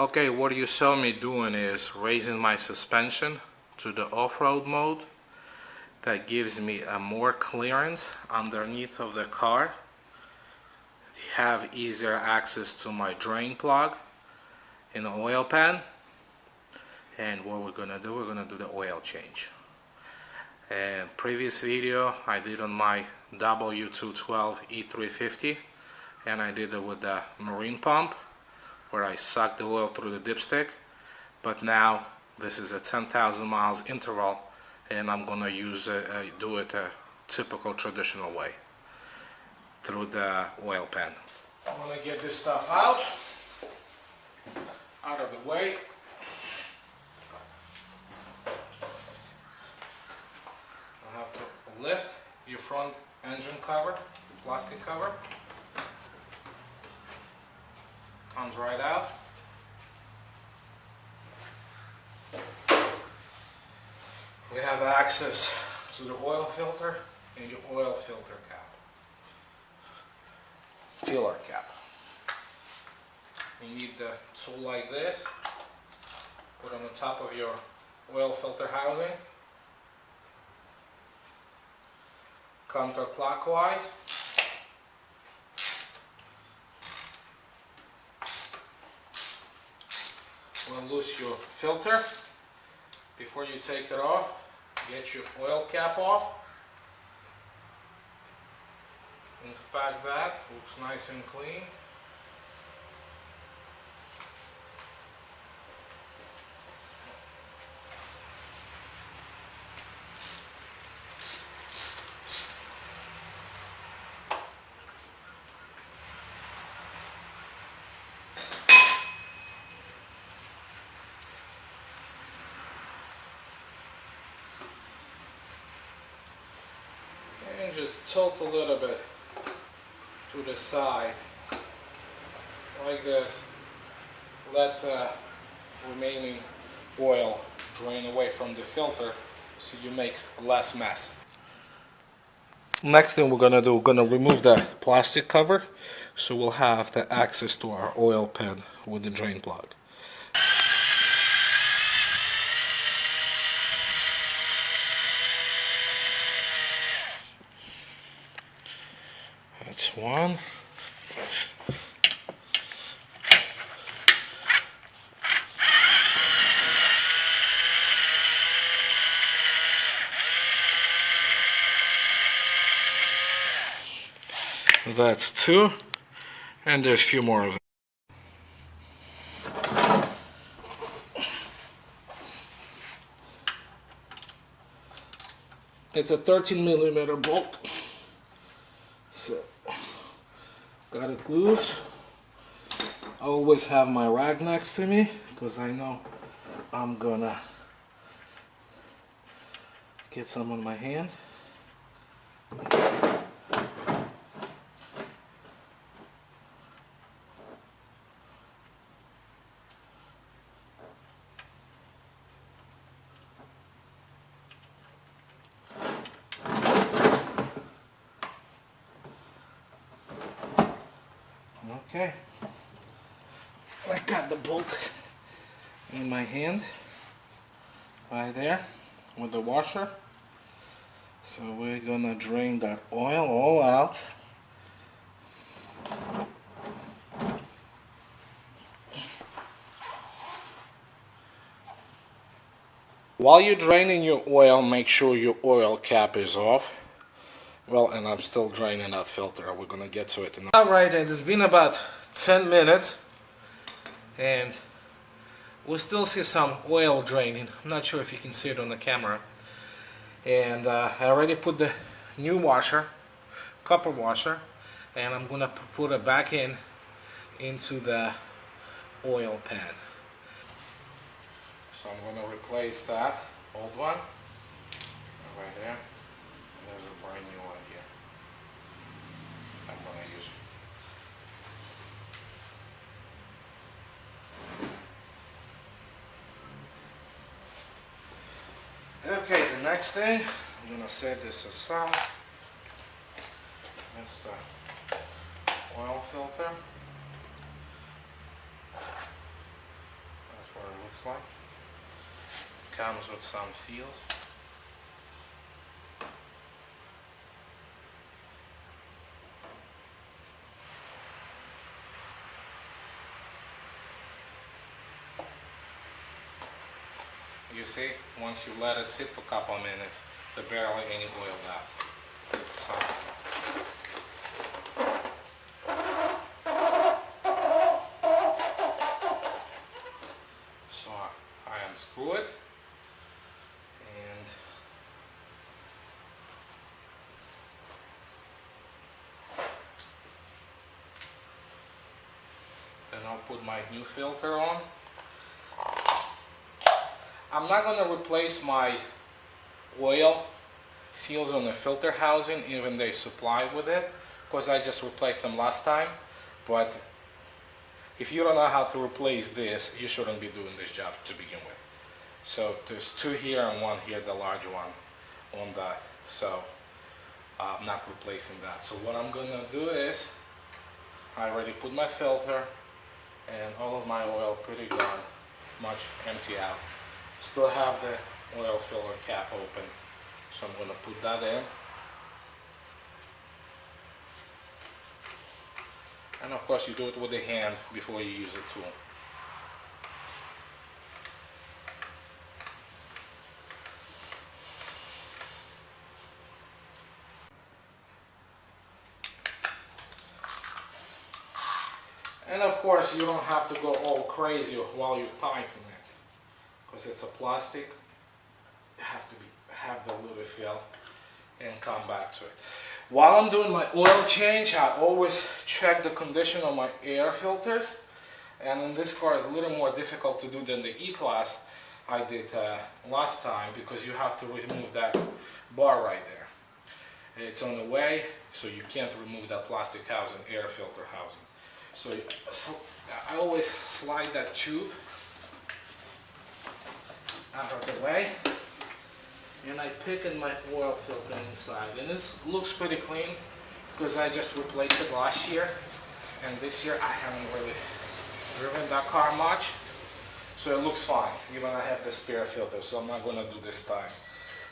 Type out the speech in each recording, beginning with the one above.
Okay, what you saw me doing is raising my suspension to the off-road mode. That gives me a more clearance underneath of the car. Have easier access to my drain plug in the oil pan. And what we're gonna do the oil change. And previous video I did on my W212 E350, and I did it with the marine pump where I sucked the oil through the dipstick. But now this is a 10,000 miles interval, and I'm gonna do it a typical traditional way through the oil pan. I'm gonna get this stuff out of the way. I have to lift your front engine cover, plastic cover. Comes right out. We have access to the oil filter and your oil filter cap, filler cap. You need the tool like this, put on the top of your oil filter housing, counterclockwise. Loose your filter. Before you take it off, get your oil cap off. Inspect that, looks nice and clean. And just tilt a little bit to the side, like this. Let the remaining oil drain away from the filter so you make less mess. Next thing we're gonna do, we're gonna remove the plastic cover so we'll have the access to our oil pan with the drain plug. That's one. That's two. And there's a few more of them. It's a 13mm bolt. So, got it loose. I always have my rag next to me because I know I'm gonna get some on my hand. Okay, I got the bolt in my hand, right there, with the washer. So we're gonna drain that oil all out. While you're draining your oil, make sure your oil cap is off. Well, and I'm still draining that filter. We're gonna get to it. Alright, it's been about 10 minutes and we still see some oil draining. I'm not sure if you can see it on the camera. And I already put the new washer, copper washer, and I'm gonna put it back into the oil pan. So I'm gonna replace that old one right there. There's a brand new one here. I'm going to use. Okay, the next thing, I'm going to set this aside. That's the oil filter. one. Comes with some seals. You see, once you let it sit for a couple of minutes, there's barely any oil left. So I unscrew it, and then I'll put my new filter on. I'm not going to replace my oil seals on the filter housing, even they supplied with it, because I just replaced them last time. But if you don't know how to replace this, you shouldn't be doing this job to begin with. So there's two here and one here, the large one on that. So I'm not replacing that. So what I'm going to do is, I already put my filter and all of my oil pretty gone, much empty out. Still have the oil filler cap open, so I'm going to put that in. And of course you do it with the hand before you use the tool. And of course you don't have to go all crazy while you're typing it, because it's a plastic. You have to have the little feel and come back to it. While I'm doing my oil change, I always check the condition of my air filters, and in this car it's a little more difficult to do than the E-Class I did last time, because you have to remove that bar right there. It's on the way, so you can't remove that plastic housing, air filter housing. So I always slide that tube out of the way, and I pick in my oil filter inside, and this looks pretty clean because I just replaced it last year, and this year I haven't really driven that car much, so it looks fine. Even I have the spare filter, so I'm not going to do this time.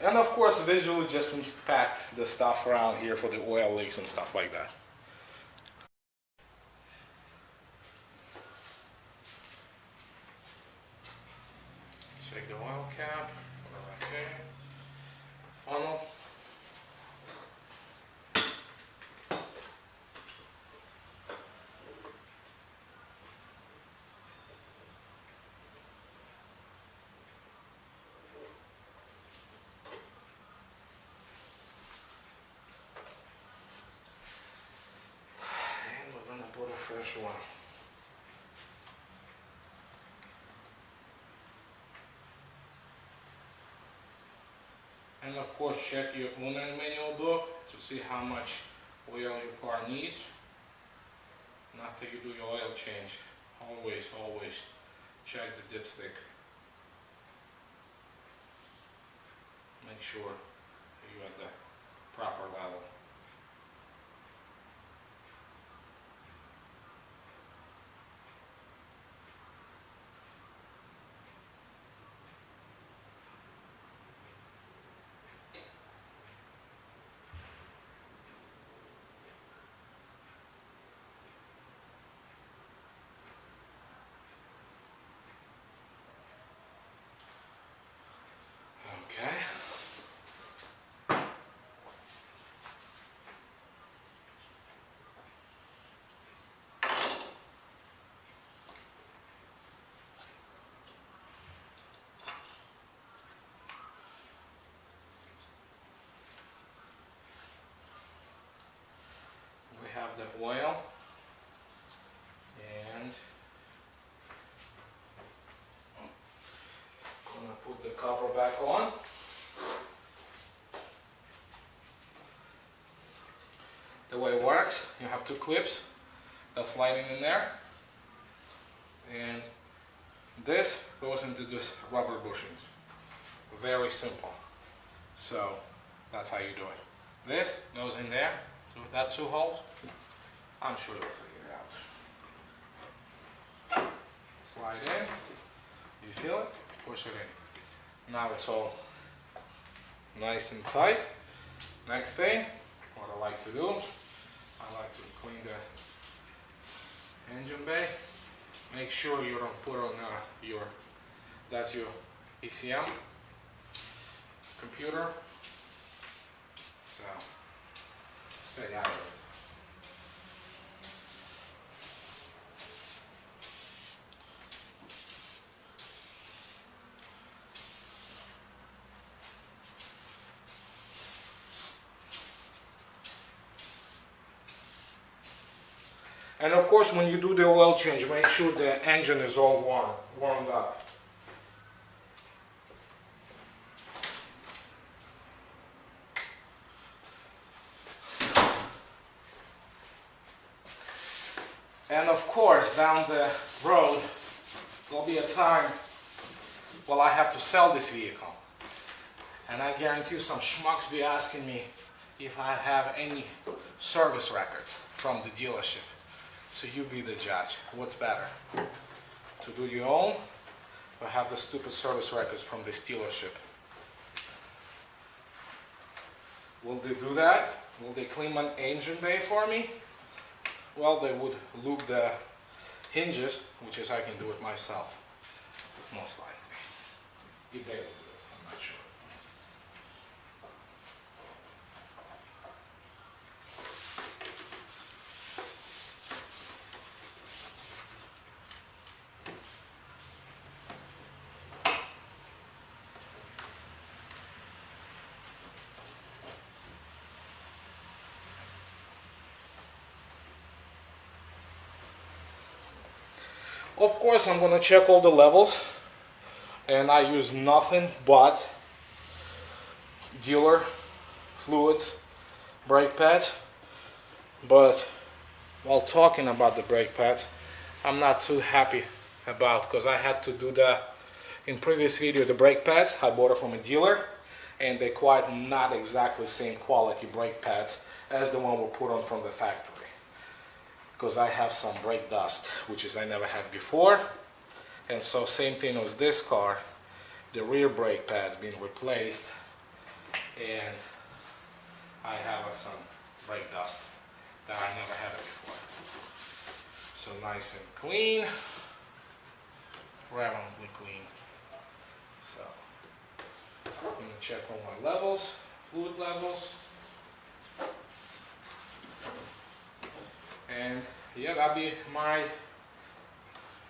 And of course visually just inspect the stuff around here for the oil leaks and stuff like that. Take the oil cap, put it right there, funnel. And we're going to put a fresh one. And of course check your owner manual book to see how much oil your car needs. And after you do your oil change, always check the dipstick. Make sure you're at the proper level. Okay. We have the oil, and I'm going to put the cover back on. The way it works, you have two clips that's sliding in there, and this goes into this rubber bushings. Very simple. So that's how you do it. This goes in there, so that two holes. I'm sure you'll figure it out. Slide in, you feel it? Push it in. Now it's all nice and tight. Next thing, what I like to do, I like to clean the engine bay. Make sure you don't put on that's your ECM computer. So stay out of it. And of course, when you do the oil change, make sure the engine is all warmed up. And of course, down the road, there'll be a time when I have to sell this vehicle. And I guarantee you some schmucks be asking me if I have any service records from the dealership. So you be the judge. What's better? To do your own or have the stupid service records from this dealership? Will they do that? Will they clean my engine bay for me? Well, they would lube the hinges, which is I can do it myself, most likely. If they will do it, I'm not sure. Of course, I'm going to check all the levels, and I use nothing but dealer fluids, brake pads. But while talking about the brake pads, I'm not too happy about, because I had to do that in previous video. The brake pads I bought it from a dealer, and they're quite not exactly same quality brake pads as the one we put on from the factory. Because I have some brake dust, which is I never had before. And so same thing with this car, the rear brake pads being replaced, and I have some brake dust that I never had it before. So nice and clean, reverently clean. So I'm going to check all my levels, fluid levels. And yeah, that'll be my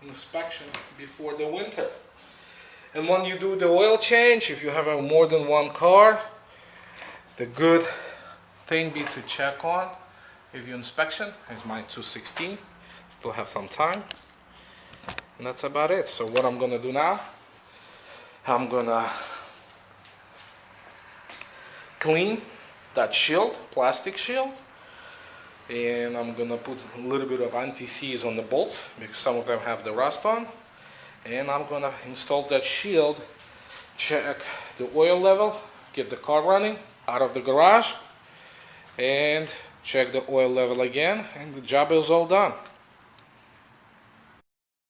inspection before the winter. And when you do the oil change, if you have more than one car, the good thing be to check on if your inspection is my 216. Still have some time. And that's about it. So what I'm gonna do now, I'm gonna clean that shield, plastic shield. And I'm gonna put a little bit of anti-seize on the bolts because some of them have the rust on. And I'm gonna install that shield, check the oil level, get the car running out of the garage, and check the oil level again, and the job is all done.